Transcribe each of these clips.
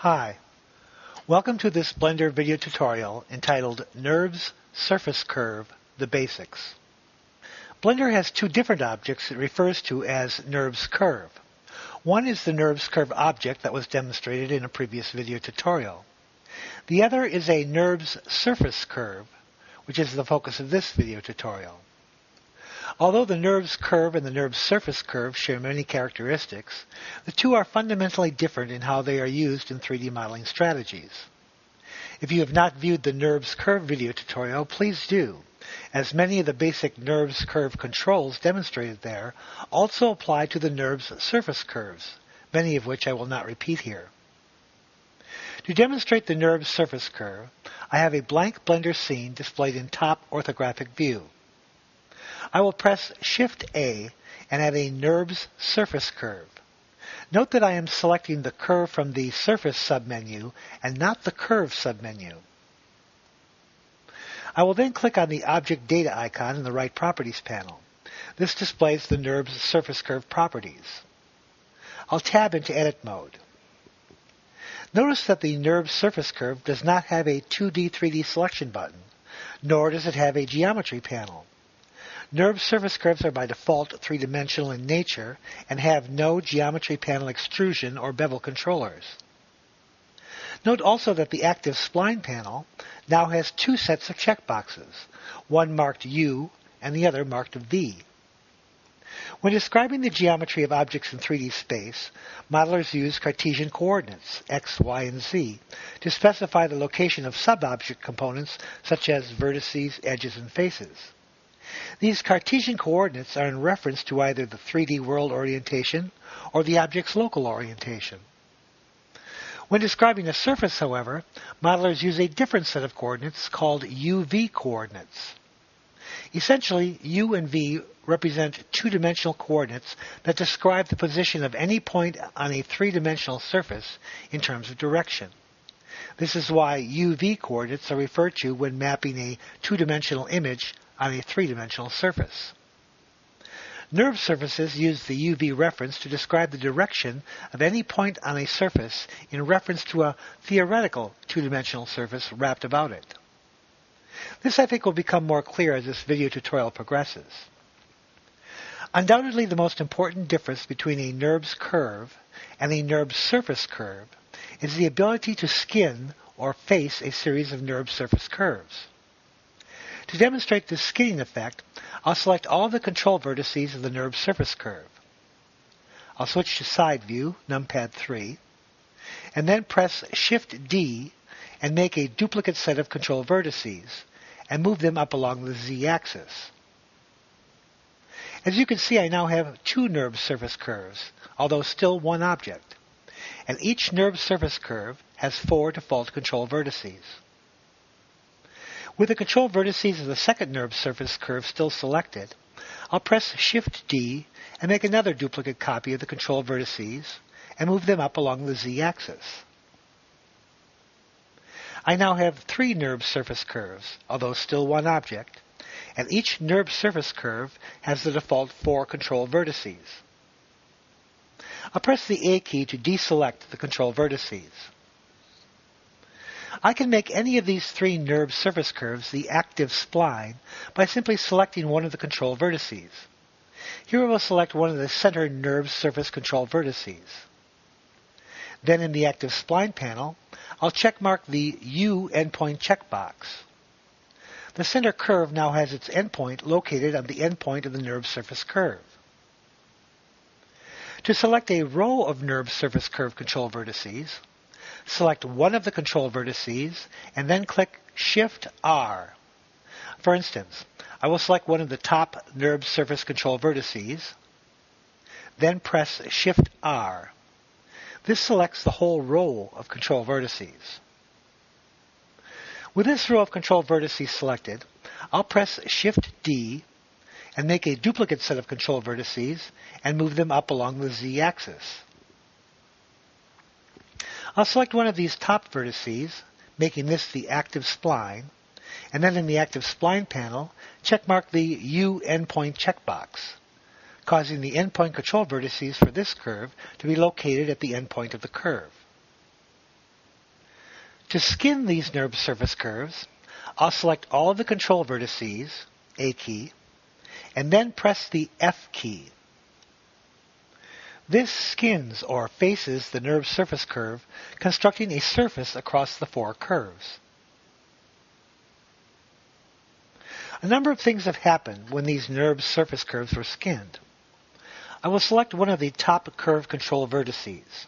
Hi, welcome to this Blender video tutorial entitled NURBS Surface Curve, the Basics. Blender has two different objects it refers to as NURBS Curve. One is the NURBS Curve object that was demonstrated in a previous video tutorial. The other is a NURBS Surface Curve, which is the focus of this video tutorial. Although the NURBS curve and the NURBS surface curve share many characteristics, the two are fundamentally different in how they are used in 3D modeling strategies. If you have not viewed the NURBS curve video tutorial, please do, as many of the basic NURBS curve controls demonstrated there also apply to the NURBS surface curves, many of which I will not repeat here. To demonstrate the NURBS surface curve, I have a blank Blender scene displayed in top orthographic view. I will press Shift-A and add a NURBS surface curve. Note that I am selecting the curve from the Surface submenu and not the Curve submenu. I will then click on the Object Data icon in the right Properties panel. This displays the NURBS surface curve properties. I'll tab into Edit mode. Notice that the NURBS surface curve does not have a 2D 3D selection button, nor does it have a geometry panel. NURBS surface curves are by default three-dimensional in nature and have no geometry panel extrusion or bevel controllers. Note also that the active spline panel now has two sets of checkboxes, one marked U and the other marked V. When describing the geometry of objects in 3D space, modelers use Cartesian coordinates, x, y, and z, to specify the location of sub-object components such as vertices, edges, and faces. These Cartesian coordinates are in reference to either the 3D world orientation or the object's local orientation. When describing a surface, however, modelers use a different set of coordinates called UV coordinates. Essentially, U and V represent two-dimensional coordinates that describe the position of any point on a three-dimensional surface in terms of direction. This is why UV coordinates are referred to when mapping a two-dimensional image on a three-dimensional surface. NURBS surfaces use the UV reference to describe the direction of any point on a surface in reference to a theoretical two-dimensional surface wrapped about it. This, I think, will become more clear as this video tutorial progresses. Undoubtedly, the most important difference between a NURBS curve and a NURBS surface curve is the ability to skin or face a series of NURBS surface curves. To demonstrate this skinning effect, I'll select all the control vertices of the NURBS surface curve. I'll switch to Side View, numpad 3, and then press Shift-D and make a duplicate set of control vertices, and move them up along the Z-axis. As you can see, I now have two NURBS surface curves, although still one object, and each NURBS surface curve has 4 default control vertices. With the control vertices of the second NURBS surface curve still selected, I'll press Shift-D and make another duplicate copy of the control vertices and move them up along the Z-axis. I now have 3 NURBS surface curves, although still one object, and each NURBS surface curve has the default 4 control vertices. I'll press the A key to deselect the control vertices. I can make any of these 3 NURBS surface curves the active spline by simply selecting one of the control vertices. Here I will select one of the center NURBS surface control vertices. Then in the active spline panel, I'll checkmark the U endpoint checkbox. The center curve now has its endpoint located on the endpoint of the NURBS surface curve. To select a row of NURBS surface curve control vertices, select one of the control vertices and then click Shift-R. For instance, I will select one of the top NURBS surface control vertices, then press Shift-R. This selects the whole row of control vertices. With this row of control vertices selected, I'll press Shift-D and make a duplicate set of control vertices and move them up along the Z-axis. I'll select one of these top vertices, making this the active spline, and then in the active spline panel, checkmark the U endpoint checkbox. causing the endpoint control vertices for this curve to be located at the endpoint of the curve. To skin these NURBS surface curves, I'll select all of the control vertices, A key, and then press the F key. This skins or faces the NURBS surface curve, constructing a surface across the four curves. A number of things have happened when these NURBS surface curves were skinned. I will select one of the top curve control vertices.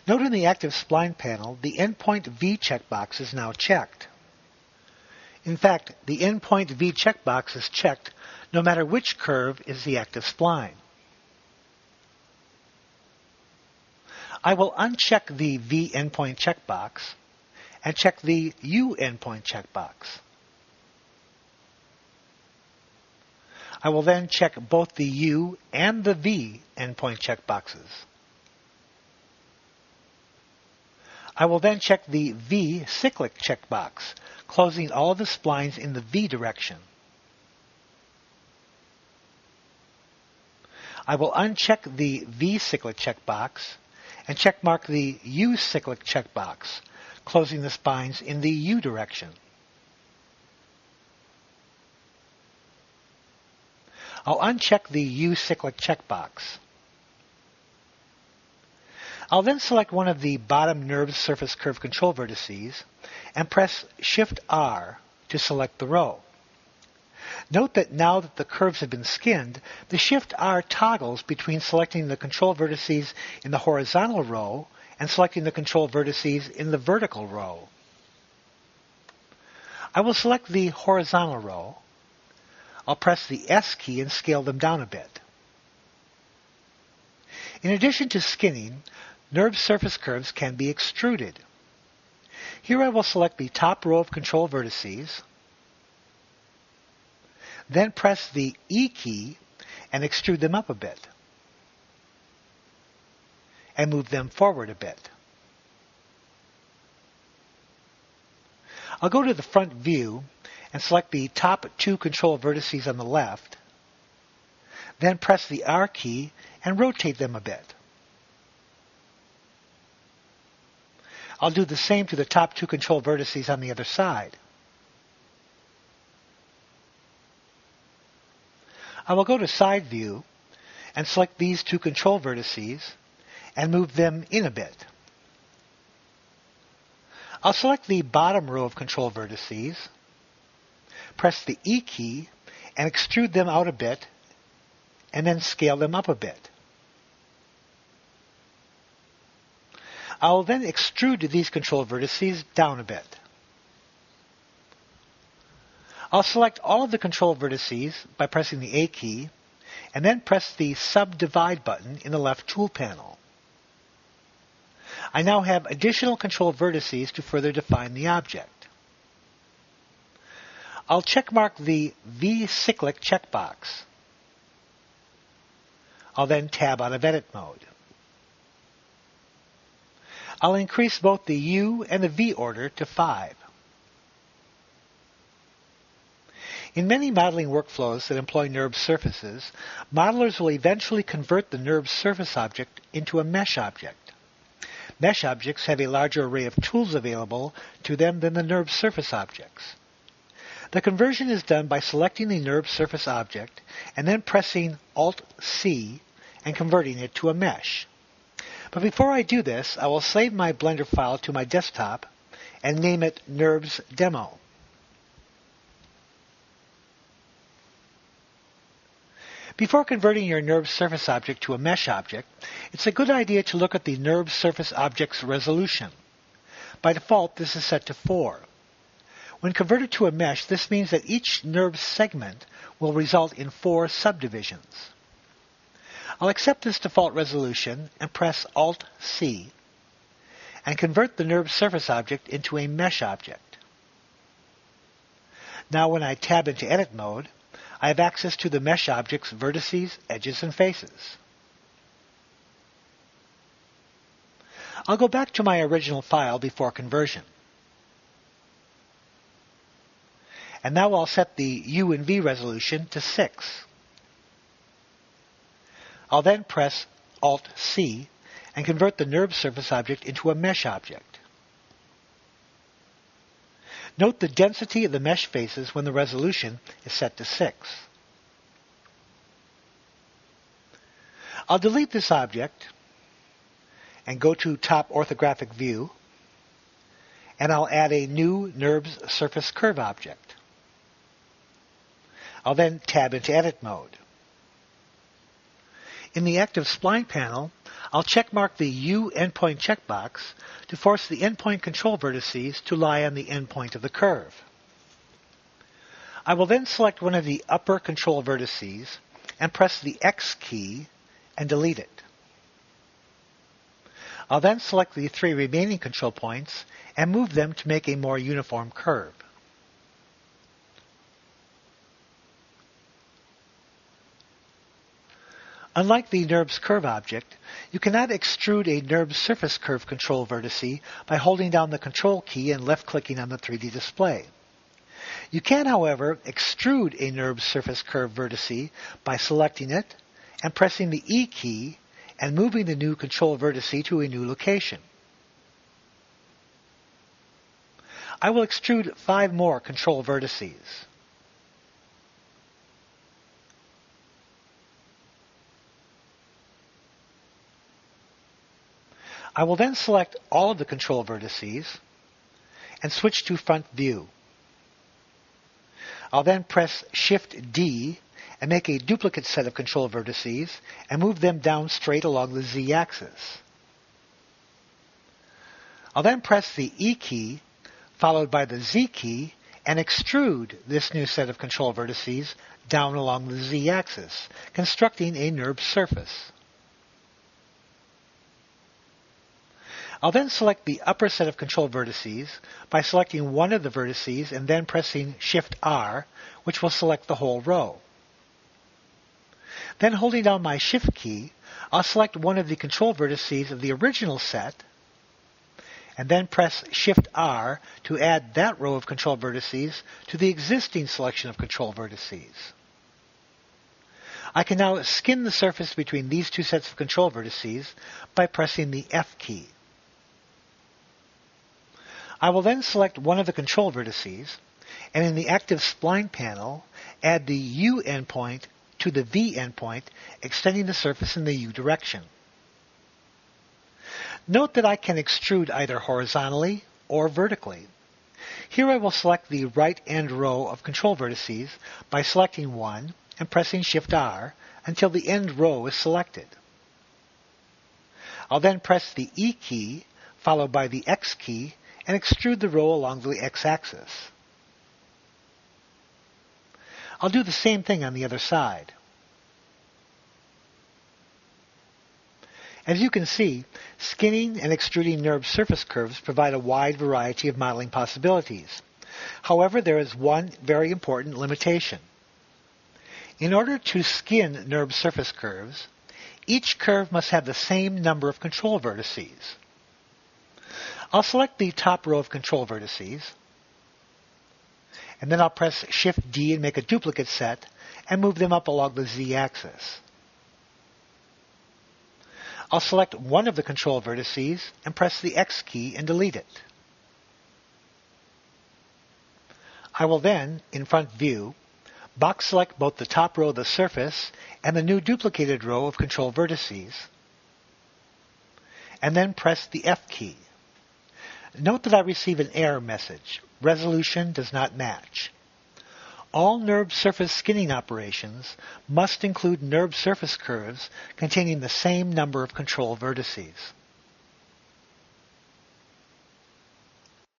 Note in the active spline panel, the endpoint V checkbox is now checked. In fact, the endpoint V checkbox is checked no matter which curve is the active spline. I will uncheck the V endpoint checkbox and check the U endpoint checkbox. I will then check both the U and the V endpoint checkboxes. I will then check the V cyclic checkbox, closing all the splines in the V direction. I will uncheck the V cyclic checkbox and checkmark the U cyclic checkbox, closing the spines in the U direction. I'll uncheck the U cyclic checkbox. I'll then select one of the bottom NURBS surface curve control vertices and press Shift-R to select the row. Note that now that the curves have been skinned, the Shift-R toggles between selecting the control vertices in the horizontal row and selecting the control vertices in the vertical row. I will select the horizontal row. I'll press the S key and scale them down a bit. In addition to skinning, NURBS surface curves can be extruded. Here I will select the top row of control vertices, then press the E key and extrude them up a bit, and move them forward a bit. I'll go to the front view and select the top two control vertices on the left, then press the R key and rotate them a bit. I'll do the same to the top two control vertices on the other side. I will go to Side View and select these two control vertices and move them in a bit. I'll select the bottom row of control vertices, press the E key and extrude them out a bit, and then scale them up a bit. I will then extrude these control vertices down a bit. I'll select all of the control vertices by pressing the A key, and then press the Subdivide button in the left tool panel. I now have additional control vertices to further define the object. I'll checkmark the V cyclic checkbox. I'll then tab out of edit mode. I'll increase both the U and the V order to 5. In many modeling workflows that employ NURBS surfaces, modelers will eventually convert the NURBS surface object into a mesh object. Mesh objects have a larger array of tools available to them than the NURBS surface objects. The conversion is done by selecting the NURBS surface object and then pressing Alt-C and converting it to a mesh. But before I do this, I will save my Blender file to my desktop and name it NURBS Demo. Before converting your NURBS surface object to a mesh object, it's a good idea to look at the NURBS surface object's resolution. By default, this is set to 4. When converted to a mesh, this means that each NURBS segment will result in 4 subdivisions. I'll accept this default resolution and press Alt-C and convert the NURBS surface object into a mesh object. Now when I tab into edit mode, I have access to the mesh object's vertices, edges, and faces. I'll go back to my original file before conversion. And now I'll set the U and V resolution to 6. I'll then press Alt-C and convert the NURBS surface object into a mesh object. Note the density of the mesh faces when the resolution is set to 6. I'll delete this object and go to Top Orthographic View, and I'll add a new NURBS Surface Curve object. I'll then tab into Edit Mode. In the Active Spline panel, I'll checkmark the U endpoint checkbox to force the endpoint control vertices to lie on the endpoint of the curve. I will then select one of the upper control vertices and press the X key and delete it. I'll then select the 3 remaining control points and move them to make a more uniform curve. Unlike the NURBS curve object, you cannot extrude a NURBS surface curve control vertice by holding down the Control key and left-clicking on the 3D display. You can, however, extrude a NURBS surface curve vertice by selecting it and pressing the E key and moving the new control vertice to a new location. I will extrude 5 more control vertices. I will then select all of the control vertices and switch to Front View. I'll then press Shift D and make a duplicate set of control vertices and move them down straight along the Z-axis. I'll then press the E key followed by the Z key and extrude this new set of control vertices down along the Z-axis, constructing a NURBS surface. I'll then select the upper set of control vertices by selecting one of the vertices and then pressing Shift R, which will select the whole row. Then holding down my Shift key, I'll select one of the control vertices of the original set and then press Shift R to add that row of control vertices to the existing selection of control vertices. I can now skin the surface between these 2 sets of control vertices by pressing the F key. I will then select one of the control vertices, and in the Active Spline panel, add the U endpoint to the V endpoint, extending the surface in the U direction. Note that I can extrude either horizontally or vertically. Here I will select the right end row of control vertices by selecting one and pressing Shift R until the end row is selected. I'll then press the E key followed by the X key and extrude the row along the X-axis. I'll do the same thing on the other side. As you can see, skinning and extruding NURBS surface curves provide a wide variety of modeling possibilities. However, there is one very important limitation. In order to skin NURBS surface curves, each curve must have the same number of control vertices. I'll select the top row of control vertices, and then I'll press Shift D and make a duplicate set and move them up along the Z-axis. I'll select one of the control vertices and press the X key and delete it. I will then, in Front View, box select both the top row of the surface and the new duplicated row of control vertices, and then press the F key. Note that I receive an error message. Resolution does not match. All NURBS surface skinning operations must include NURBS surface curves containing the same number of control vertices.